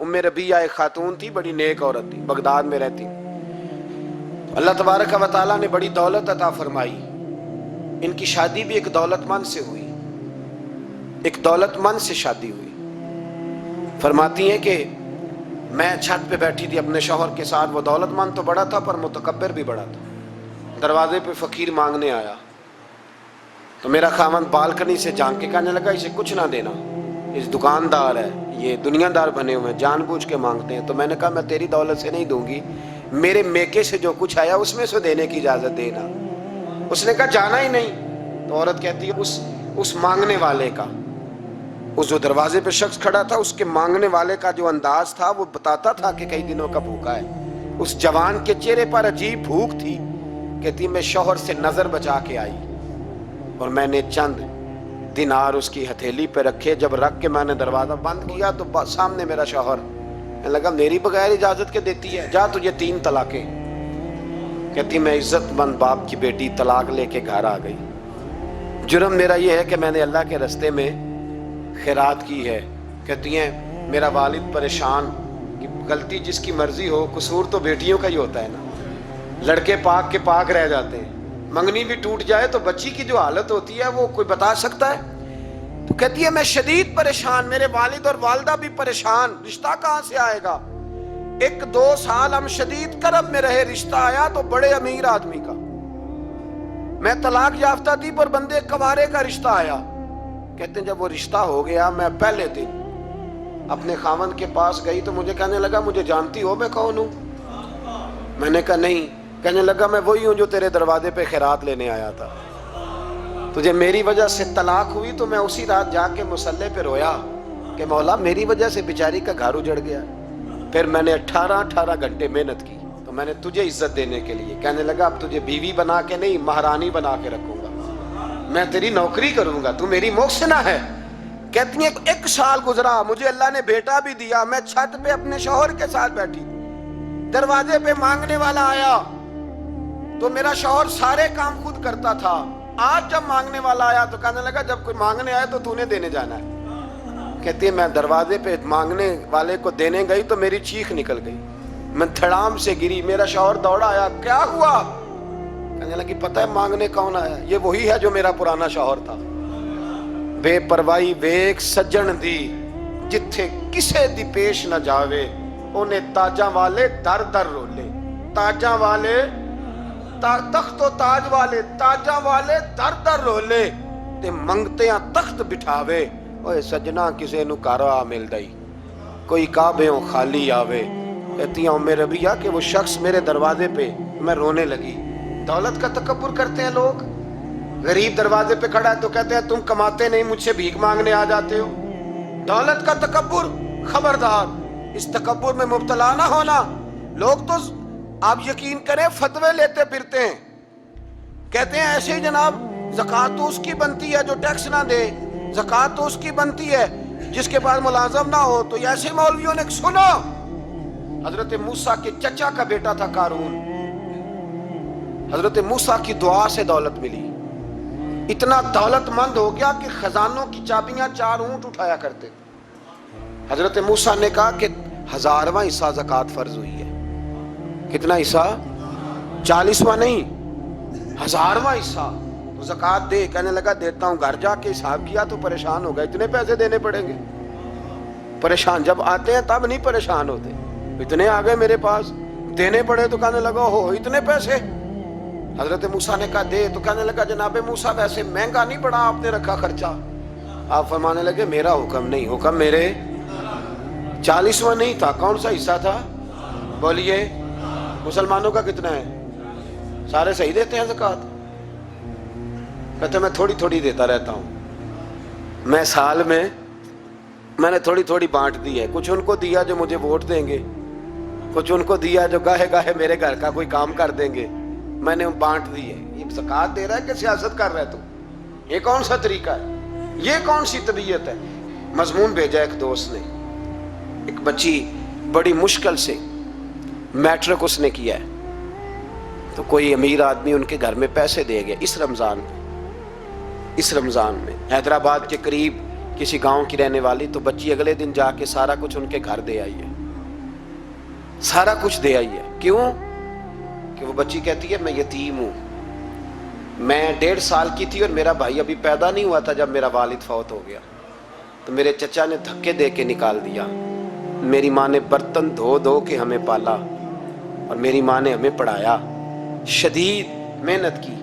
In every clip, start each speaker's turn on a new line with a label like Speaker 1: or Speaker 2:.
Speaker 1: उम्मे रबिया एक खातून थी, बड़ी नेक औरत थी, बगदाद में रहती। अल्लाह तबारक व तआला ने बड़ी दौलत अता फरमाई। इनकी शादी भी एक दौलतमंद से हुई, एक दौलतमंद से शादी हुई। फरमाती हैं कि मैं छत पे बैठी थी अपने शौहर के साथ, वो दौलतमंद तो बड़ा था पर मुतकब्बिर भी बड़ा था। दरवाजे पे फकीर मांगने आया तो मेरा खामन बालकनी से झांक के कहने लगा, इसे कुछ ना देना, इस दुकानदार है, ये दुनियादार बने हुए हैं, जानबूझ के मांगते हैं। तो मैंने कहा मैं तेरी दौलत से नहीं दूंगी, मेरे मेके से जो कुछ आया उसमें से देने की इजाजत देना। उसने कहा जाना ही नहीं। तो औरत कहती है उस मांगने वाले का, उस जो दरवाजे पे शख्स खड़ा था, उसके मांगने वाले का जो अंदाज था वो बताता था कि कई दिनों का भूखा है। उस जवान के चेहरे पर अजीब भूख थी। कहती मैं शौहर से नजर बचा के आई और मैंने चंद दिनार उसकी हथेली पे रखे। जब रख के मैंने दरवाजा बंद किया तो सामने मेरा शौहर लगा, मेरी बगैर इजाजत के देती है, जा तुझे 3 तलाकें। कहती मैं इज्जतमंद बाप की बेटी तलाक लेके घर आ गई। जुर्म मेरा ये है कि मैंने अल्लाह के रास्ते में खैरात की है। कहती हैं मेरा वालिद परेशान, कि गलती जिसकी मर्जी हो, कसूर तो बेटियों का ही होता है ना। लड़के पाक के पाक रह जाते हैं, मंगनी भी टूट जाए तो बच्ची की जो हालत होती है वो कोई बता सकता है। तो कहती है मैं शदीद परेशान, मेरे वालिद और वालदा भी परेशान, रिश्ता कहाँ से आएगा। 1-2 साल हम शदीद करब में रहे, रिश्ता आया तो बड़े अमीर आदमी का। मैं तलाक याफ्ता थी पर बंदे कवारे का रिश्ता आया। कहते हैं जब वो रिश्ता हो गया, मैं पहले दिन अपने खामन के पास गई तो मुझे कहने लगा मुझे जानती हो मैं कौन हूं। मैंने कहा नहीं। कहने लगा मैं वही हूं जो तेरे दरवाजे पे खैरात लेने आया था। तुझे मेरी वजह से तलाक हुई तो मैं उसी रात जाके मुसल्ले पे रोया कि मौला मेरी वजह से बेचारी का घर उजड़ गया। फिर मैंने 18 घंटे मेहनत की तो मैंने तुझे इज्जत देने के लिए। कहने लगा अब तुझे बीवी बना के नहीं, महारानी बना के रखूंगा, मैं तेरी नौकरी करूंगा, तू मेरी मोहसिना है। कहती है 1 साल गुजरा, मुझे अल्लाह ने बेटा भी दिया। मैं छत पे अपने शौहर के साथ बैठी, दरवाजे पे मांगने वाला आया तो मेरा शौहर सारे काम खुद करता था। आज जब मांगने वाला आया तो कहने लगा जब कोई मांगने आया तो तूने देने जाना है। कहती है मैं दरवाजे पे मांगने वाले को देने गई तो मेरी चीख निकल गई, मैं धड़ाम से गिरी। मेरा शौहर दौड़ा आया, क्या हुआ। कहने लगी पता है मांगने कौन आया, ये वही है जो मेरा पुराना शौहर था। बेपरवाही वेख सज्जन दी, जिथे किसे दी पेश न जावे, उन्हें ताजा वाले दर दर रोले। ताजा वाले तख्तो ताज वाले, ताजा वाले दर दर रोले, ते मंगते तख्त बिठावे। ओए सजना किसे नु घर आ मिलदा ही, कोई काबेओं खाली आवे। कहती हूं मेरे रबिया कि वो शख्स मेरे दरवाजे पे, मैं रोने लगी। दौलत का तकब्बुर करते हैं लोग। गरीब दरवाजे पे खड़ा है तो कहते हैं तुम कमाते नहीं, मुझसे भीख मांगने आ जाते हो। दौलत का तकब्बुर, खबरदार इस तकब्बुर में मुब्तला ना होना। लोग तो आप यकीन करें फतवे लेते फिरते हैं, कहते हैं ऐसे ही जनाब ज़कात तो उसकी बनती है जो टैक्स ना दे, ज़कात तो उसकी बनती है जिसके पास मुलाजम ना हो। तो ऐसे मौलवियों ने सुनो, हजरत मूसा के चचा का बेटा था कारून, हजरत मूसा की दुआ से दौलत मिली। इतना दौलतमंद हो गया कि खजानों की चाबियां 4 ऊंट उठाया करते। हजरत मूसा ने कहा कि 1000वां हिस्सा ज़कात फर्ज हुई है। कितना हिस्सा? 40वां नहीं, 1000वां हिस्सा तो ज़कात दे। कहने लगा देता हूं। घर जाके हिसाब किया तो परेशान हो गए, इतने पैसे देने पड़ेंगे। परेशान जब आते हैं तब नहीं परेशान होते, इतने आ गए मेरे पास, देने पड़े तो कहने लगा हो इतने पैसे। हजरत मूसा ने कहा दे, तो कहने लगा जनाबे मूसा वैसे महंगा नहीं पड़ा आपने रखा खर्चा। आप फरमाने लगे मेरा हुक्म नहीं, हुक्म मेरे 40वां नहीं था। कौन सा हिस्सा था बोलिए? मुसलमानों का कितना है? सारे सही देते हैं ज़कात? कहते मैं थोड़ी थोड़ी देता रहता हूं। मैं साल में मैंने थोड़ी थोड़ी बांट दी है। कुछ उनको दिया जो मुझे वोट देंगे, कुछ उनको दिया जो गाहे गाहे मेरे घर का कोई काम कर देंगे, मैंने बांट दी है। ये ज़कात दे रहा है कि सियासत कर रहा है तू? ये कौन सा तरीका है? ये कौन सी तबीयत है? मजमून भेजा एक दोस्त ने, एक बच्ची बड़ी मुश्किल से मैट्रिक उसने किया है, तो कोई अमीर आदमी उनके घर में पैसे दे गया इस रमज़ान में। हैदराबाद के करीब किसी गांव की रहने वाली, तो बच्ची अगले दिन जाके सारा कुछ उनके घर दे आई है, सारा कुछ दे आई है। क्यों? कि वो बच्ची कहती है मैं यतीम हूं, मैं 1.5 साल की थी और मेरा भाई अभी पैदा नहीं हुआ था जब मेरा वालिद फौत हो गया, तो मेरे चचा ने धक्के दे के निकाल दिया। मेरी माँ ने बर्तन धो धो के हमें पाला और मेरी माँ ने हमें पढ़ाया, शदीद मेहनत की।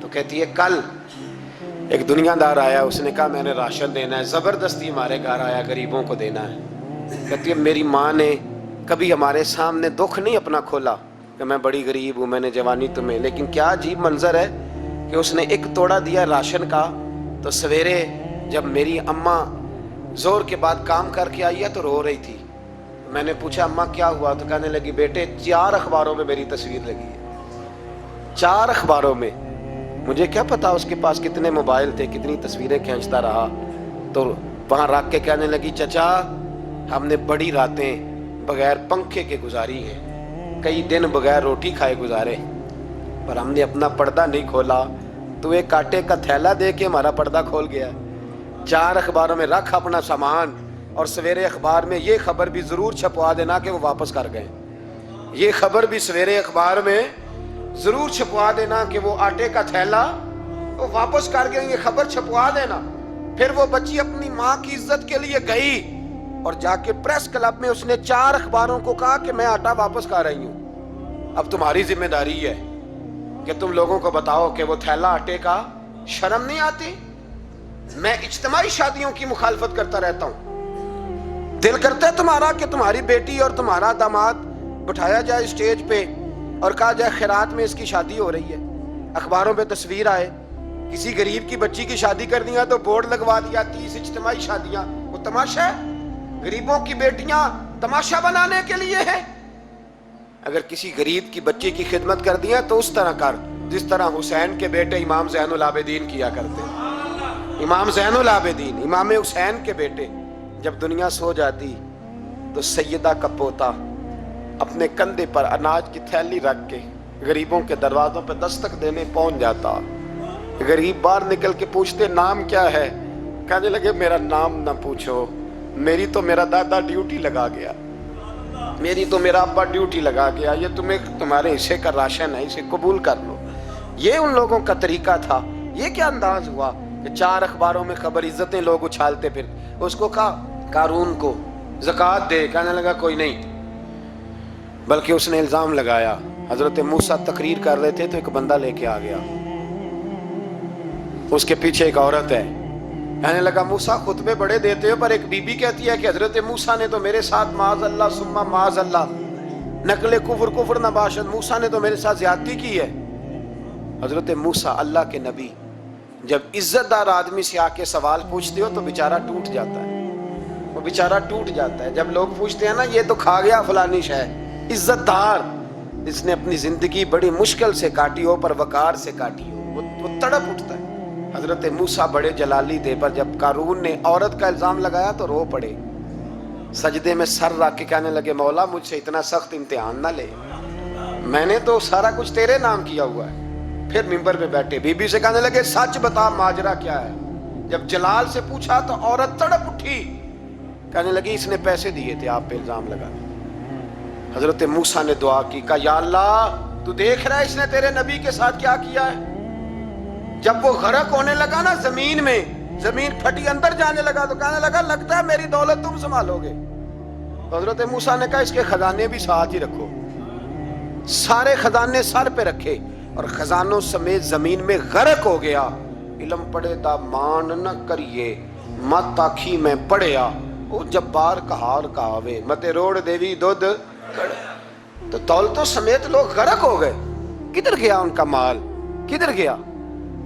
Speaker 1: तो कहती है कल एक दुनियादार आया, उसने कहा मैंने राशन देना है, ज़बरदस्ती हमारे घर आया, गरीबों को देना है। कहती है मेरी माँ ने कभी हमारे सामने दुख नहीं अपना खोला कि मैं बड़ी गरीब हूँ, मैंने जवानी तुम्हें, लेकिन क्या अजीब मंजर है कि उसने एक तोड़ा दिया राशन का, तो सवेरे जब मेरी अम्मा जोर के बाद काम करके आई है तो रो रही थी। मैंने पूछा अम्मा क्या हुआ? तो कहने लगी बेटे 4 अखबारों में मेरी तस्वीर लगी है, 4 अखबारों में। मुझे क्या पता उसके पास कितने मोबाइल थे, कितनी तस्वीरें खींचता रहा। तो वहाँ रख के कहने लगी चचा हमने बड़ी रातें बगैर पंखे के गुजारी हैं, कई दिन बगैर रोटी खाए गुजारे, पर हमने अपना पर्दा नहीं खोला। तो एक कांटे का थैला दे के हमारा पर्दा खोल गया। 4 अखबारों में रख अपना सामान, और सवेरे अखबार में ये खबर भी जरूर छपवा देना कि वो वापस कर गए। ये खबर भी सवेरे अखबार में जरूर छपवा देना कि वो आटे का थैला वो वापस कर गए, ये खबर छपवा देना। फिर वो बच्ची अपनी माँ की इज्जत के लिए गई और जाके प्रेस क्लब में उसने 4 अखबारों को कहा कि मैं आटा वापस कर रही हूँ, अब तुम्हारी जिम्मेदारी है कि तुम लोगों को बताओ कि वो थैला आटे का। शर्म नहीं आती? मैं इज्तिमाई शादियों की मुखालफत करता रहता हूँ। दिल करता है तुम्हारा कि तुम्हारी बेटी और तुम्हारा दामाद बिठाया जाए स्टेज पे और कहा जाए खैरात में इसकी शादी हो रही है, अखबारों पे तस्वीर आए, किसी गरीब की बच्ची की शादी कर दिया तो बोर्ड लगवा दिया 30 इज्तिमाई शादियां। वो तमाशा है? गरीबों की बेटियां तमाशा बनाने के लिए है? अगर किसी गरीब की बच्ची की खिदमत कर दिया तो उस तरह कर जिस तरह हुसैन के बेटे इमाम ज़ैनुल आबिदीन किया करते। इमाम ज़ैनुल आबिदीन, इमाम हुसैन के बेटे, जब दुनिया सो जाती तो सैयदा का पोता अपने कंधे पर अनाज की थैली रख के गरीबों के दरवाजों पर दस्तक देने पहुंच जाता। गरीब बाहर निकल के पूछते नाम क्या है? कहने लगे मेरा नाम ना पूछो, मेरी तो मेरा दादा ड्यूटी लगा गया, मेरी तो मेरा अब्बा ड्यूटी लगा गया, ये तुम्हें तुम्हारे हिस्से का राशन है, इसे कबूल कर लो। ये उन लोगों का तरीका था। ये क्या अंदाज हुआ कि 4 अखबारों में खबर, इज्जतें लोग उछालते फिर। उसको कहा कारून को ज़कात दे, कहने लगा कोई नहीं, बल्कि उसने इल्ज़ाम लगाया। हजरत मूसा तकरीर कर रहे थे तो एक बंदा लेके आ गया, उसके पीछे एक औरत है। कहने लगा मूसा खुतबे बड़े देते हो, पर एक बीबी कहती है कि हजरत मूसा ने तो मेरे साथ माज़अल्लाह सुम्मा माज़अल्लाह नकले कुफर नबाशत, मूसा ने तो मेरे साथ ज्यादती की है। हजरत मूसा अल्लाह के नबी जब इज्जतदार आदमी से आके सवाल पूछते हो तो बेचारा टूट जाता है, वो बेचारा टूट जाता है। जब लोग पूछते हैं ना ये तो खा गया फलानी शय, इज्जतदार, इसने अपनी जिंदगी बड़ी मुश्किल से काटी हो पर वकार से काटी हो, वो तड़प उठता है। हजरत मूसा बड़े जलाली थे, पर जब कारून ने औरत का इल्जाम लगाया तो रो पड़े, सजदे में सर रख के कहने लगे मौला मुझसे इतना सख्त इम्तिहान ना ले, मैंने तो सारा कुछ तेरे नाम किया हुआ है। फिर मिंबर पे बैठे बीबी से कहने लगे सच बता माजरा क्या है। जब जलाल से पूछा तो औरत तड़प उठी, कहने लगी इसने पैसे दिए थे आप पे इल्जाम लगा। हजरत मूसा ने दुआ की, कहा या अल्लाह तू देख रहा है इसने तेरे नबी के साथ क्या किया है। जब वो गरक होने लगा ना जमीन में, जमीन फटी अंदर जाने लगा तो कहने लगा लगता है मेरी दौलत तुम संभालोगे। तो हजरत मूसा ने कहा इसके खजाने भी साथ ही रखो। सारे खजाने सर पे रखे और खजानों समेत जमीन में गरक हो गया। इलम पढ़े दा मान न करिए, मत आखी में पढ़िया, वो जब्बार कहार कहावे, मते रोड देवी दुध। तो दौलतों समेत लोग गरक हो गए। किधर गया उनका माल, किधर गया।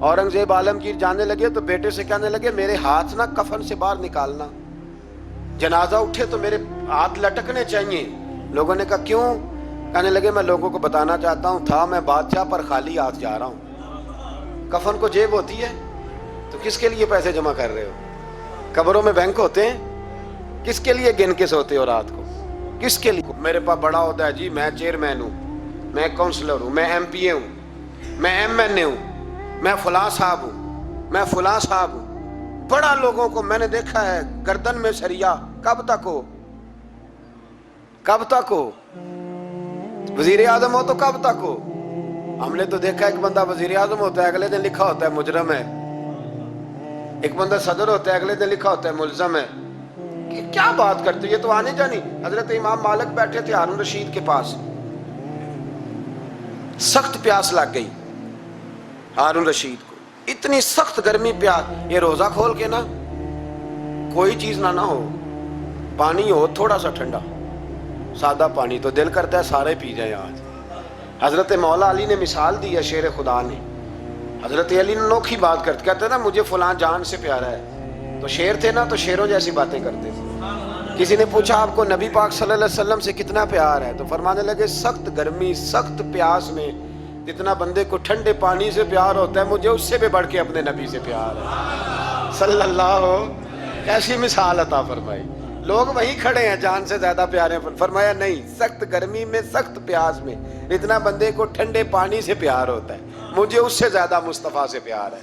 Speaker 1: औरंगजेब आलमगीर जाने लगे तो बेटे से कहने लगे मेरे हाथ ना कफन से बाहर निकालना, जनाजा उठे तो मेरे हाथ लटकने चाहिए। लोगों ने कहा क्यों? कहने लगे मैं लोगों को बताना चाहता हूँ था मैं बादशाह पर खाली हाथ जा रहा हूँ। कफन को जेब होती है तो किसके लिए पैसे जमा कर रहे हो? कब्रों में बैंक होते हैं, किसके लिए गिन के सोते हो रात को, किसके लिए? मेरे पास बड़ा होता है जी, मैं चेयरमैन हूँ, मैं काउंसलर हूँ, मैं MPA हूँ, मैं MNA हूँ, मैं फलां साहब हूँ, मैं फलां साहब हूँ। بڑا لوگوں کو میں نے دیکھا ہے گردن میں سریا، کب تک ہو، کب تک ہو؟ وزیر اعظم ہو تو کب تک ہو؟ ہم نے تو دیکھا ایک بندہ وزیر اعظم ہوتا ہے اگلے دن لکھا ہوتا ہے مجرم ہے، ایک بندہ صدر ہوتا ہے اگلے دن لکھا ہوتا ہے ملزم ہے. کہ کیا بات کرتے، یہ تو آنے جانی. حضرت امام مالک بیٹھے تھے ہارون رشید کے پاس، سخت پیاس لگ گئی ہارون رشید کو، اتنی سخت گرمی پیاس. یہ روزہ کھول کے نا کوئی چیز نہ ہو، پانی ہو تھوڑا سا ٹھنڈا سادہ پانی، تو دل کرتا ہے سارے پی جائیں آج. حضرت مولا علی نے مثال دی ہے، شیر خدا نے. حضرت علی نے انوکھی بات کرتے، کہتے نا مجھے فلاں جان سے پیارا ہے، تو شیر تھے نا تو شیروں جیسی باتیں کرتے تھے. کسی نے پوچھا آپ کو نبی پاک صلی اللہ علیہ وسلم سے کتنا پیار ہے، تو فرمانے لگے سخت گرمی سخت پیاس میں جتنا بندے کو ٹھنڈے پانی سے پیار ہوتا ہے مجھے اس سے بھی بڑھ کے اپنے نبی سے پیار ہے صلی اللہ. کیسی مثال عطا فرمائی. لوگ وہیں کھڑے ہیں جان سے زیادہ پیارے ہیں. فرمایا نہیں، سخت گرمی میں سخت پیاس میں اتنا بندے کو ٹھنڈے پانی سے پیار ہوتا ہے مجھے اس سے زیادہ مصطفیٰ سے پیار ہے.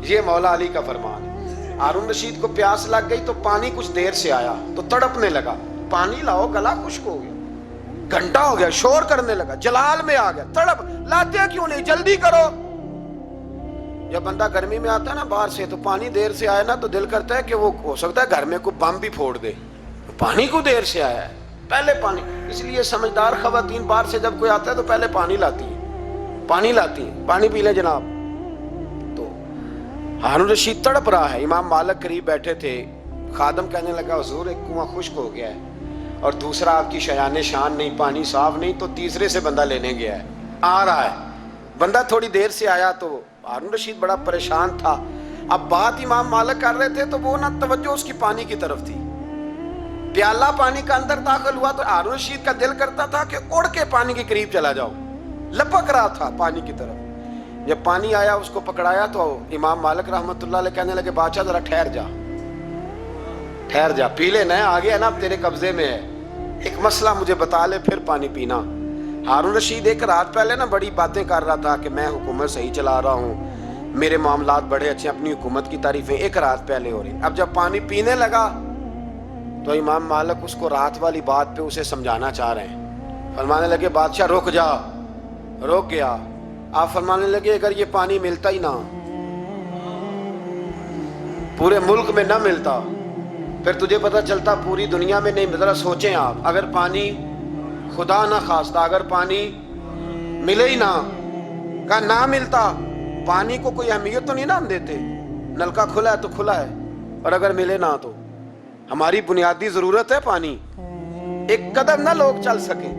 Speaker 1: یہ مولا علی کا فرمان ہے. ہارون رشید کو پیاس لگ گئی تو پانی کچھ دیر سے آیا تو تڑپنے لگا، پانی لاؤ، گلا خشک ہو گیا، گھنٹہ ہو گیا، شور کرنے لگا، جلال میں آ گیا، تڑپ، لاتے کیوں نہیں، جلدی کرو. جب بندہ گرمی میں آتا ہے نا باہر سے تو پانی دیر سے آیا نا تو دل کرتا ہے کہ وہ ہو سکتا ہے گھر میں کوئی بم بھی پھوڑ دے، پانی کو دیر سے آیا ہے، پہلے پانی. اس لیے سمجھدار خواتین باہر سے جب کوئی آتا ہے تو پہلے پانی لاتی ہیں، پانی لاتی ہیں، پانی پی لیں جناب. تو ہارون رشید تڑپ رہا ہے، امام مالک قریب بیٹھے تھے. خادم کہنے لگا حضور ایک کنواں خشک ہو گیا ہے اور دوسرا آپ کی شایان شان نہیں، پانی صاف نہیں، تو تیسرے سے بندہ لینے گیا ہے، آ رہا ہے. بندہ تھوڑی دیر سے آیا تو ہارون رشید بڑا پریشان تھا. اب بات امام مالک کر رہے تھے تو وہ نہ توجہ اس کی پانی کی طرف تھی. پیالہ پانی کا اندر داخل ہوا تو ہارون رشید کا دل کرتا تھا کہ اڑ کے پانی کے قریب چلا جاؤ، لپک رہا تھا پانی کی طرف. جب پانی آیا اس کو پکڑایا تو امام مالک رحمت اللہ علیہ کہنے لگے بادشاہ ذرا ٹھہر جا، ٹھہر جا، پی لینا ہے، آگے ہے نا اب تیرے قبضے میں ہے، ایک مسئلہ مجھے بتا لے پھر پانی پینا. ہارون رشید ایک رات پہلے نا بڑی باتیں کر رہا تھا کہ میں حکومت صحیح چلا رہا ہوں، میرے معاملات بڑے اچھے، اپنی حکومت کی تعریفیں ایک رات پہلے ہو رہی. اب جب پانی پینے لگا تو امام مالک اس کو رات والی بات پہ اسے سمجھانا چاہ رہے ہیں. فرمانے لگے بادشاہ رک جا. رک گیا. آپ فرمانے لگے اگر یہ پانی ملتا ہی نہ، پورے ملک میں نہ ملتا، پھر تجھے پتہ چلتا پوری دنیا میں نہیں. ذرا سوچیں آپ، اگر پانی خدا نہ خواستہ اگر پانی ملے ہی نہ، کہا نہ ملتا، پانی کو کوئی اہمیت تو نہیں نا ہم دیتے، نلکا کھلا ہے تو کھلا ہے، اور اگر ملے نہ تو ہماری بنیادی ضرورت ہے پانی، ایک قدم نہ لوگ چل سکے.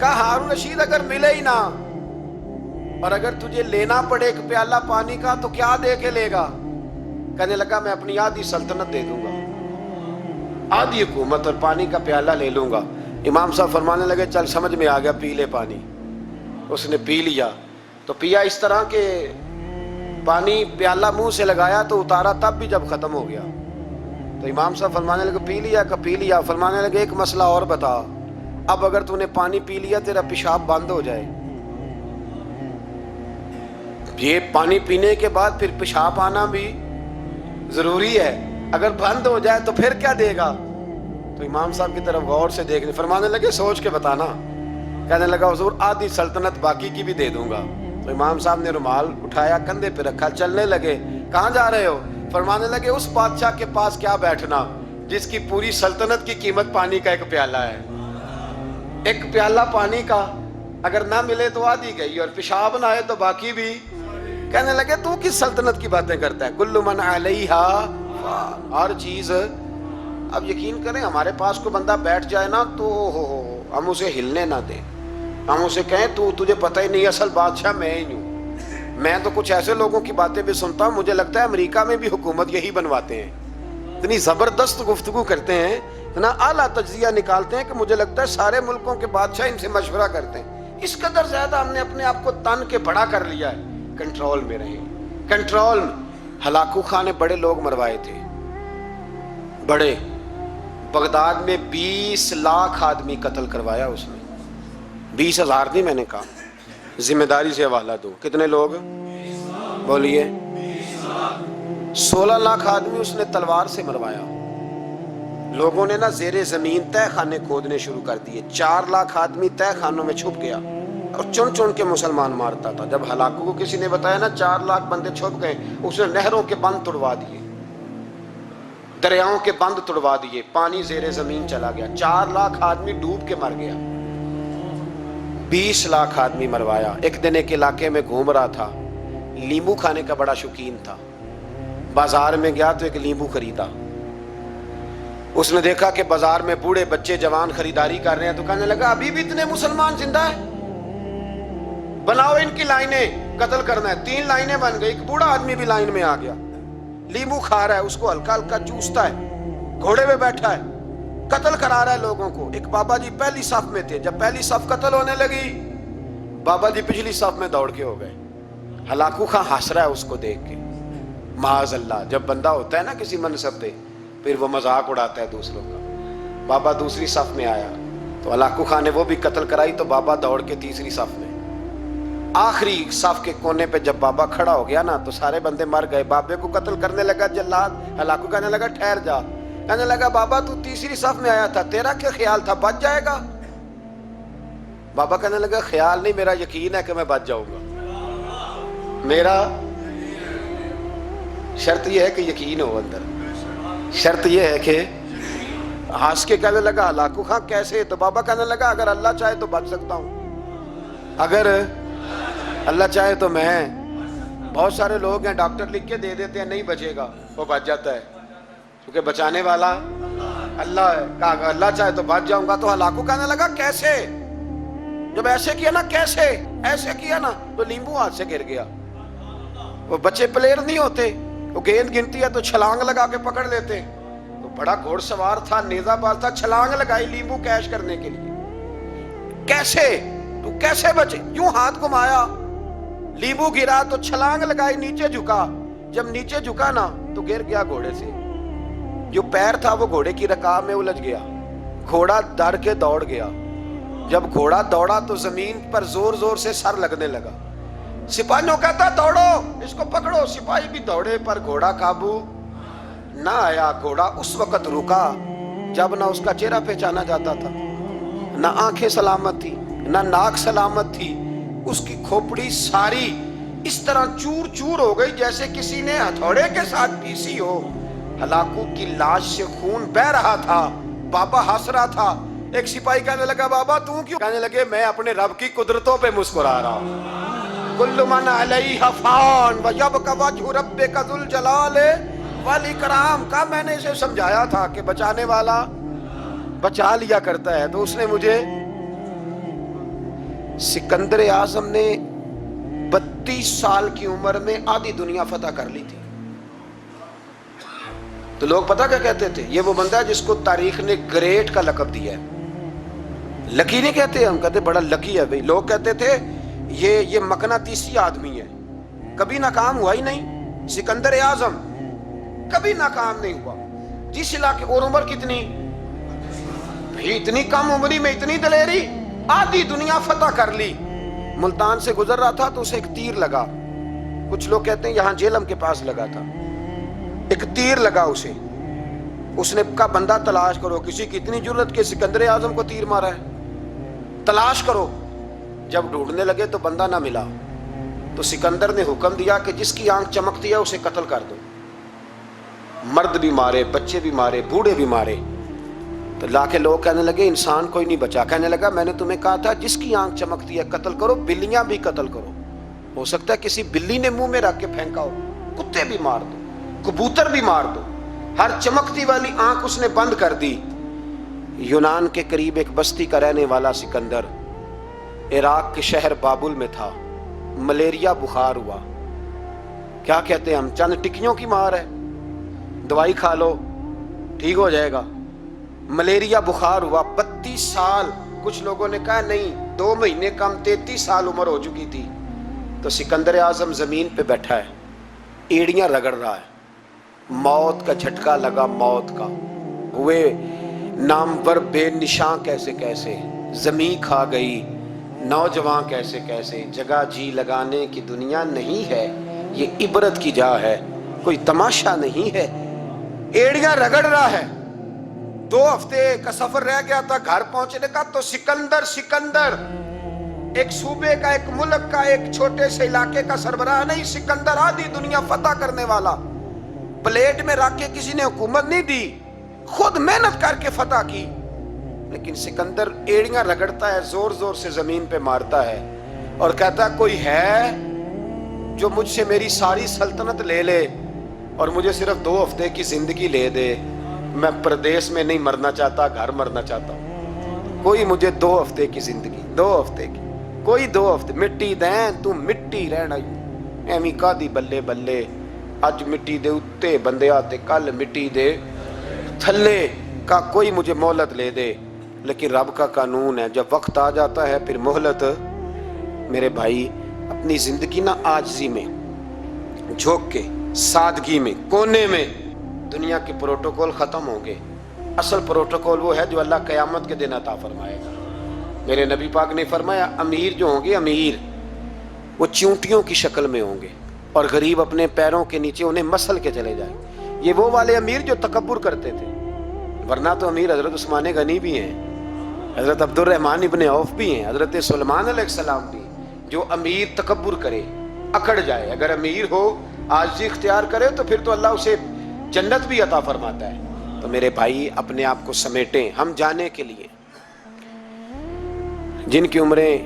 Speaker 1: کہا ہارون رشید اگر ملے ہی نہ اور اگر تجھے لینا پڑے ایک پیالہ پانی کا تو کیا دے کے لے گا؟ کہنے لگا میں اپنی آدھی سلطنت دے دوں گا، آدھی حکومت اور پانی کا پیالہ لے لوں گا. امام صاحب فرمانے لگے چل سمجھ میں آ گیا، پی لے پانی. اس نے پی لیا تو پیا اس طرح کہ پانی پیالہ منہ سے لگایا تو اتارا تب بھی جب ختم ہو گیا. تو امام صاحب فرمانے لگے پی لیا کہ پی لیا. فرمانے لگے ایک مسئلہ اور بتا، اب اگر تو نے پانی پی لیا تیرا پیشاب بند ہو جائے، یہ پانی پینے کے بعد پھر پیشاب آنا بھی ضروری ہے، اگر بند ہو جائے تو پھر کیا دے گا؟ تو امام صاحب کی طرف غور سے دیکھنے، فرمانے لگے سوچ کے بتانا. کہنے لگا حضور آدھی سلطنت باقی کی بھی دے دوں گا. تو امام صاحب نے رومال اٹھایا کندھے پہ رکھا، چلنے لگے. کہاں جا رہے ہو؟ فرمانے لگے اس بادشاہ کے پاس کیا بیٹھنا جس کی پوری سلطنت کی قیمت پانی کا ایک پیالہ ہے. ایک پیالہ پانی کا اگر نہ ملے تو آدھی گئی اور پیشاب نہ آئے تو باقی بھی. کہنے لگے تو کس سلطنت کی باتیں کرتا ہے؟ کل من علیہا فان، ہر چیز. اب یقین کریں ہمارے پاس کوئی بندہ بیٹھ جائے نا تو ہم اسے ہلنے نہ دیں، ہم اسے کہیں تو تجھے پتہ ہی نہیں اصل بادشاہ میں ہی ہوں. میں تو کچھ ایسے لوگوں کی باتیں بھی سنتا ہوں، مجھے لگتا ہے امریکہ میں بھی حکومت یہی بنواتے ہیں. اتنی زبردست گفتگو کرتے ہیں، اتنا اعلیٰ تجزیہ نکالتے ہیں کہ مجھے لگتا ہے سارے ملکوں کے بادشاہ ان سے مشورہ کرتے ہیں. اس قدر زیادہ ہم نے اپنے آپ کو تن کے بڑا کر لیا ہے. کنٹرول میں رہیں، کنٹرول میں. ہلاکو خان نے بڑے لوگ مروائے تھے، بڑے. بغداد میں 20 لاکھ آدمی قتل کروایا اس نے. 20,000 نہیں، میں نے کہا ذمہ داری سے حوالہ دو. کتنے لوگ بولیے؟ 16 लाख आदमी उसने तलवार से मरवाया। लोगों ने ना जेरे जमीन तह खाने खोदने शुरू कर दिए। 4 लाख आदमी तह खानों में छुप गया और चुन चुन के मुसलमान मारता था। जब हलाकू को किसी ने बताया ना 4 लाख बंदे छुप गए, उसने नहरों के बंद तुड़वा दिए, दरियाओं के बंद तुड़वा दिए, पानी जेरे जमीन चला गया। 4 लाख आदमी डूब के मर गया। 20 लाख आदमी मरवाया। एक दिन एक इलाके में घूम रहा था, नींबू खाने का बड़ा शौकीन था। बाजार में गया तो एक नींबू खरीदा। उसने देखा कि बाजार में बूढ़े बच्चे जवान खरीदारी कर रहे हैं, तो कहने लगा अभी भी इतने मुसलमान जिंदा है, बनाओ इनकी लाइनें, कत्ल करना है। 3 लाइनें बन गई। एक बूढ़ा आदमी भी लाइन में आ गया, नींबू खा रहा है, उसको हल्का हल्का चूसता है, घोड़े पे बैठा है, कत्ल करा रहा है लोगों को। एक बाबा जी पहली सफ में थे। जब पहली सफ कत्ल होने लगी, बाबा जी पिछली सफ में दौड़ के हो गए। हलाकू खां हंस रहा है उसको देख के। माज अल्लाह, जब बंदा होता है ना किसी मनसब पे, फिर वो मजाक उड़ाता है दूसरों का। बाबा दूसरी सफ में आया तो हलाकू खां ने वो भी कत्ल कराई, तो बाबा दौड़ के तीसरी सफ में। आखिरी सफ के कोने पे जब बाबा खड़ा हो गया ना, तो सारे बंदे मर गए। बाबे को कत्ल करने लगा जल्लाद। हलाकू कहने लगा ठहर जा। कहने लगा बाबा तू तीसरी सफ में आया था, तेरा क्या ख्याल था बच जाएगा? बाबा कहने लगा ख्याल नहीं, मेरा यकीन है कि मैं बच जाऊंगा। मेरा शर्त यह है कि यकीन हो अंदर, शर्त यह है कि हंस के कहने लगा हलाकू खां कैसे? तो बाबा कहने लगा अगर अल्लाह चाहे तो बच सकता हूं, अगर अल्लाह चाहे तो मैं। बहुत सारे लोग हैं डॉक्टर लिख के दे देते हैं नहीं बचेगा, वो बच जाता है, क्योंकि बचाने वाला अल्लाह है। कहा अल्लाह चाहे तो बच जाऊंगा। तो हलाकू कहने लगा कैसे? जब ऐसे किया ना, कैसे ऐसे किया ना, तो नींबू हाथ से गिर गया। वो बच्चे प्लेयर नहीं होते, वो गेंद गिनती है तो छलांग लगा के पकड़ लेते। तो बड़ा घोड़सवार था, नेजाबाज था, छलांग लगाई नींबू कैश करने के लिए। कैसे? तू कैसे बचे? यूं हाथ घुमाया, नींबू गिरा तो छलांग लगाई, नीचे झुका। जब नीचे झुका ना तो गिर गया घोड़े से। जो पैर था वो घोड़े की रकाब में उलझ गया। घोड़ा डर के दौड़ गया। जब घोड़ा दौड़ा तो जमीन पर जोर जोर से सर लगने लगा। सिपाहियों कहता दौड़ो, इसको पकड़ो। सिपाही भी दौड़े पर घोड़ा काबू ना आया। घोड़ा उस वक्त रुका जब ना उसका चेहरा पहचाना जाता था, ना आंखें सलामत थी, ना नाक सलामत थी। उसकी खोपड़ी सारी इस तरह चूर चूर हो गई जैसे किसी ने हथौड़े के साथ पीसी हो। हलाकू की लाश से खून बह रहा था। बाबा हंस रहा था। एक सिपाही कहने लगा बाबा तू क्यों? कहने लगे मैं अपने रब की कुदरतों पे मुस्कुरा रहा हूं। कुल्लु मन अलैहा फान व यबका वजहु रब्बिका ज़ुल जलाल वल इकराम। का मैंने इसे समझाया था कि बचाने वाला बचा लिया करता है। तो उसने मुझे, सिकंदर आजम ने 32 साल की उम्र में आधी दुनिया फतह कर ली थी। तो लोग पता क्या कहते थे? ये वो बंदा है जिसको तारीख ने ग्रेट का लक़ब दिया है। लकी नहीं कहते, हम कहते बड़ा लकी है भाई। लोग कहते थे ये मकनातीसी आदमी है, कभी नाकाम हुआ ही नहीं। सिकंदर आजम कभी नाकाम नहीं हुआ। जिस इलाके, और उम्र कितनी भाई, इतनी कम उम्री में इतनी दलेरी, आधी दुनिया फतह कर ली। मुल्तान से गुजर रहा था तो उसे एक तीर लगा। कुछ लोग कहते हैं यहां जेलम के पास लगा था। एक तीर लगा उसे। उसने कहा बंदा तलाश करो, किसी की इतनी जुर्रत के सिकंदर आजम को तीर मारा है, तलाश करो। जब ढूंढने लगे तो बंदा ना मिला। तो सिकंदर ने हुक्म दिया कि जिसकी आंख चमकती है उसे कत्ल कर दो। मर्द भी मारे, बच्चे भी मारे, बूढ़े भी मारे। तो लाके लोग कहने लगे इंसान कोई नहीं बचा। कहने लगा मैंने तुम्हें कहा था जिसकी आंख चमकती है कत्ल करो, बिल्लियां भी कत्ल करो। हो सकता है किसी बिल्ली ने मुंह में रख के फेंका हो, कुत्ते भी मार दो, कबूतर भी मार दो। हर चमकती वाली आंख उसने बंद कर दी। यूनान के करीब एक बस्ती का रहने वाला सिकंदर इराक के शहर बाबुल में था। मलेरिया बुखार हुआ। क्या कहते हैं हम, चंद टिक्कियों की मार है, दवाई खा लो ठीक हो जाएगा। मलेरिया बुखार हुआ। 32 साल, कुछ लोगों ने कहा नहीं 2 महीने कम, 33 साल उम्र हो चुकी थी। तो सिकंदर आजम जमीन पे बैठा है, एड़ियां रगड़ रहा है। मौत का झटका लगा, मौत का। हुए नामवर बेनिशां कैसे कैसे, जमीन खा गई नौजवान कैसे कैसे। जगह जी लगाने की दुनिया नहीं है, ये इबरत की जा है। کوئی تماشا نہیں ہے، ایڑیاں رگڑ رہا ہے۔ 2 ہفتے کا سفر رہ گیا تھا، گھر پہنچنے کا تو سکندر ایک صوبے کا، ایک ملک کا، ایک چھوٹے سے علاقے کا سربراہ نہیں، سکندر آدھی دنیا فتح کرنے والا، پلیٹ میں رکھ کے کسی نے حکومت نہیں دی، خود محنت کر کے فتح کی۔ لیکن سکندر ایڑیاں رگڑتا ہے، زور زور سے زمین پہ مارتا ہے اور کہتا ہے کوئی ہے جو مجھ سے میری ساری سلطنت لے لے اور مجھے صرف 2 ہفتے کی زندگی لے دے، میں پردیس میں نہیں مرنا چاہتا، گھر مرنا چاہتا ہوں، کوئی مجھے 2 ہفتے کی زندگی، 2 ہفتے کی، کوئی 2 ہفتے، مٹی دیں تو مٹی رہنا ایویں کا دی بلے بلے، اج مٹی دے اتے بندے آتے، کل مٹی دے تھلے کا، کوئی مجھے مہلت لے دے۔ لیکن رب کا قانون ہے، جب وقت آ جاتا ہے پھر مہلت۔ میرے بھائی اپنی زندگی نہ عاجزی میں جھوک کے، سادگی میں، کونے میں، دنیا کے پروٹوکول ختم ہوں گے، اصل پروٹوکول وہ ہے جو اللہ قیامت کے دن عطا فرمائے گا۔ میرے نبی پاک نے فرمایا امیر جو ہوں گے، امیر وہ چونٹیوں کی شکل میں ہوں گے اور غریب اپنے پیروں کے نیچے انہیں مسل کے چلے جائیں گے۔ یہ وہ والے امیر جو تکبر کرتے تھے، ورنہ تو امیر حضرت عثمان غنی بھی ہیں، حضرت عبد الرحمن ابن عوف بھی ہیں، حضرت سلیمان علیہ السلام بھی۔ جو امیر تکبر کرے، اکڑ جائے، اگر امیر ہو عاجزی اختیار کرے تو پھر تو اللہ اسے جنت بھی عطا فرماتا ہے۔ تو میرے بھائی اپنے آپ کو سمیٹیں، ہم جانے کے لیے، جن کی عمریں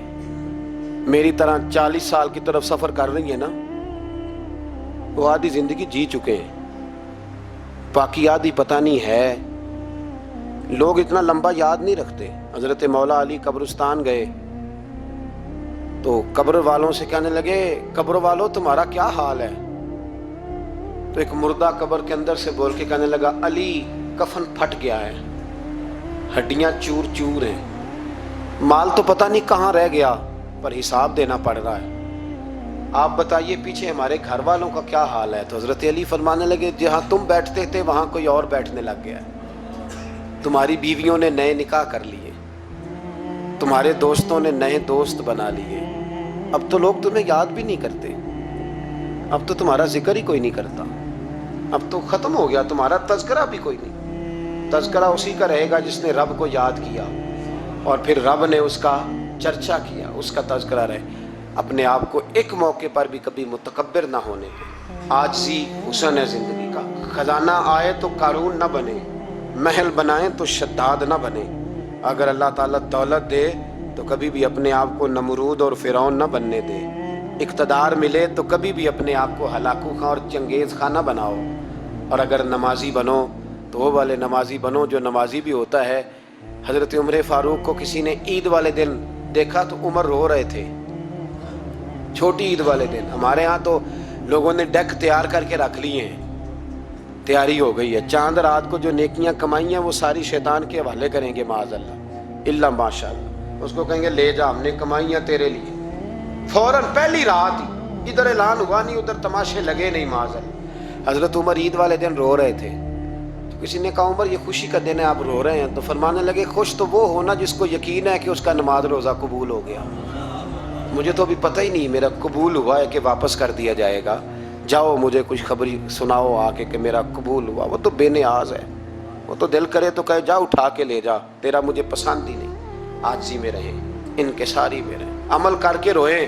Speaker 1: میری طرح 40 سال کی طرف سفر کر رہی ہیں نا، وہ آدھی زندگی جی چکے ہیں، باقی آدھی پتہ نہیں ہے۔ لوگ اتنا لمبا یاد نہیں رکھتے۔ حضرت مولا علی قبرستان گئے تو قبر والوں سے کہنے لگے قبر والوں تمہارا کیا حال ہے؟ تو ایک مردہ قبر کے اندر سے بول کے کہنے لگا علی کفن پھٹ گیا ہے، ہڈیاں چور چور ہیں، مال تو پتہ نہیں کہاں رہ گیا پر حساب دینا پڑ رہا ہے، آپ بتائیے پیچھے ہمارے گھر والوں کا کیا حال ہے؟ تو حضرت علی فرمانے لگے جہاں تم بیٹھتے تھے وہاں کوئی اور بیٹھنے لگ گیا ہے، تمہاری بیویوں نے نئے نکاح کر لیے، تمہارے دوستوں نے نئے دوست بنا لیے، اب تو لوگ تمہیں یاد بھی نہیں کرتے، اب تو تمہارا ذکر ہی کوئی نہیں کرتا، اب تو ختم ہو گیا، تمہارا تذکرہ بھی کوئی نہیں، تذکرہ اسی کا رہے گا جس نے رب کو یاد کیا اور پھر رب نے اس کا چرچا کیا، اس کا تذکرہ رہے۔ اپنے آپ کو ایک موقع پر بھی کبھی متکبر نہ ہونے دیں، عاجزی حسن ہے زندگی کا۔ خزانہ آئے تو قارون نہ بنے، محل بنائیں تو شداد نہ بنے۔ اگر اللہ تعالیٰ دولت دے تو کبھی بھی اپنے آپ کو نمرود اور فرعون نہ بننے دے، اقتدار ملے تو کبھی بھی اپنے آپ کو ہلاکو خاں اور چنگیز خاں نہ بناؤ، اور اگر نمازی بنو تو وہ والے نمازی بنو جو نمازی بھی ہوتا ہے۔ حضرت عمر فاروق کو کسی نے عید والے دن دیکھا تو عمر رو رہے تھے، چھوٹی عید والے دن۔ ہمارے ہاں تو لوگوں نے ڈیک تیار کر کے رکھ لیے ہیں، تیاری ہو گئی ہے، چاند رات کو جو نیکیاں کمائی ہیں وہ ساری شیطان کے حوالے کریں گے معاذ اللہ الا ماشاء اللہ، اس کو کہیں گے لے جا، ہم نے کمائی ہیں تیرے لیے، فوراً پہلی رات ہی، ادھر اعلان ہوا نہیں ادھر تماشے لگے نہیں معاذ اللہ۔ حضرت عمر عید والے دن رو رہے تھے، تو کسی نے کہا عمر یہ خوشی کا دن ہے آپ رو رہے ہیں؟ تو فرمانے لگے خوش تو وہ ہونا جس کو یقین ہے کہ اس کا نماز روزہ قبول ہو گیا، مجھے تو ابھی پتہ ہی نہیں میرا قبول ہوا ہے کہ واپس کر دیا جائے گا، جاؤ مجھے کچھ خبری سناؤ آ کے کہ میرا قبول ہوا۔ وہ تو بے نیاز ہے، وہ تو دل کرے تو کہے جا اٹھا کے لے جا، تیرا مجھے پسند ہی نہیں۔ عاجزی میں رہیں، انکساری میں رہیں، عمل کر کے روئیں،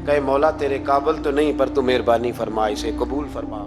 Speaker 1: کہے مولا تیرے قابل تو نہیں پر تو مہربانی فرما، اسے قبول فرما۔